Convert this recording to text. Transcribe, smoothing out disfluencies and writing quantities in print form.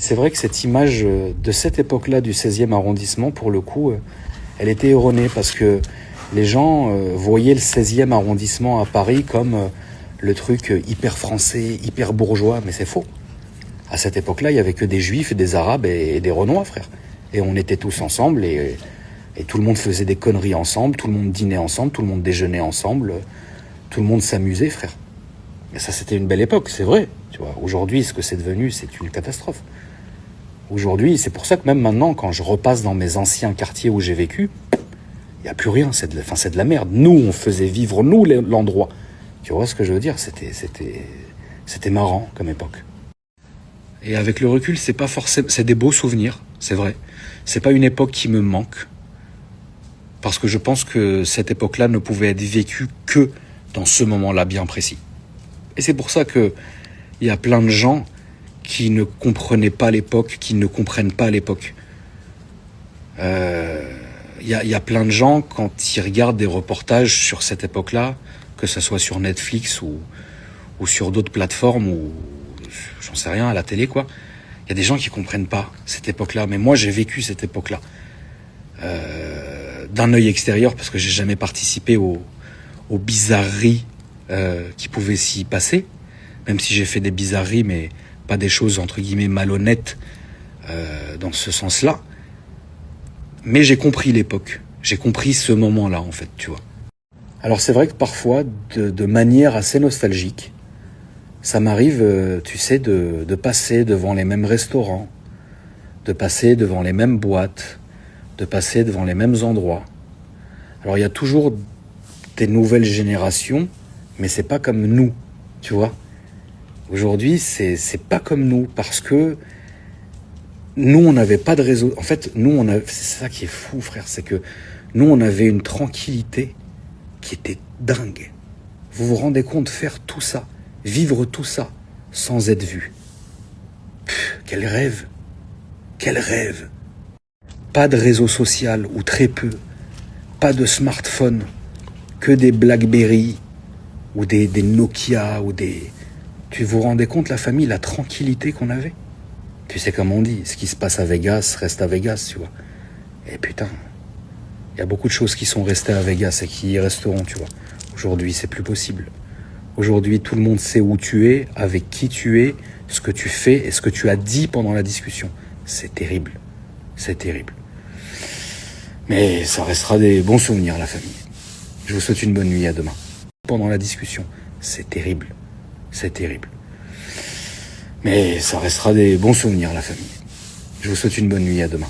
C'est vrai que cette image de cette époque-là du 16e arrondissement, pour le coup, elle était erronée parce que les gens voyaient le 16e arrondissement à Paris comme le truc hyper français, hyper bourgeois, mais c'est faux. À cette époque-là, il n'y avait que des juifs, et des arabes et des renois, frère. Et on était tous ensemble et tout le monde faisait des conneries ensemble, tout le monde dînait ensemble, tout le monde déjeunait ensemble, tout le monde s'amusait, frère. Et ça, c'était une belle époque, c'est vrai. Tu vois, aujourd'hui, ce que c'est devenu, c'est une catastrophe. Aujourd'hui, c'est pour ça que même maintenant, quand je repasse dans mes anciens quartiers où j'ai vécu, il n'y a plus rien, c'est de la merde. Nous, on faisait vivre, nous, l'endroit. Tu vois ce que je veux dire? C'était marrant comme époque. Et avec le recul, c'est pas forcément, c'est des beaux souvenirs, c'est vrai. C'est pas une époque qui me manque. Parce que je pense que cette époque-là ne pouvait être vécue que dans ce moment-là bien précis. Et c'est pour ça que il y a plein de gens qui ne comprenaient pas l'époque, qui ne comprennent pas l'époque. Il y a plein de gens, quand ils regardent des reportages sur cette époque-là, que ce soit sur Netflix ou sur d'autres plateformes, ou j'en sais rien, à la télé, quoi. Il y a des gens qui comprennent pas cette époque-là. Mais moi, j'ai vécu cette époque-là. D'un œil extérieur, parce que j'ai jamais participé aux bizarreries qui pouvaient s'y passer. Même si j'ai fait des bizarreries, mais pas des choses, entre guillemets, malhonnêtes dans ce sens-là. Mais j'ai compris l'époque. J'ai compris ce moment-là, en fait, tu vois. Alors c'est vrai que parfois, de manière assez nostalgique, ça m'arrive, tu sais, de passer devant les mêmes restaurants, de passer devant les mêmes boîtes, de passer devant les mêmes endroits. Alors il y a toujours des nouvelles générations, mais c'est pas comme nous, tu vois. Aujourd'hui, c'est pas comme nous, parce que nous, on n'avait pas de réseau. En fait, c'est ça qui est fou, frère, c'est que nous, on avait une tranquillité qui était dingue. Vous vous rendez compte, faire tout ça, vivre tout ça, sans être vu. Quel rêve. Quel rêve. Pas de réseau social, ou très peu. Pas de smartphone. Que des Blackberry, ou des Nokia, ou des... Tu vous rendez compte, la famille, la tranquillité qu'on avait? Tu sais comme on dit, ce qui se passe à Vegas reste à Vegas, tu vois. Et putain, il y a beaucoup de choses qui sont restées à Vegas et qui y resteront, tu vois. Aujourd'hui, c'est plus possible. Aujourd'hui, tout le monde sait où tu es, avec qui tu es, ce que tu fais et ce que tu as dit pendant la discussion. C'est terrible. C'est terrible. Mais ça restera des bons souvenirs, la famille. Je vous souhaite une bonne nuit, à demain. Pendant la discussion, c'est terrible. C'est terrible. Mais ça restera des bons souvenirs, la famille. Je vous souhaite une bonne nuit, à demain.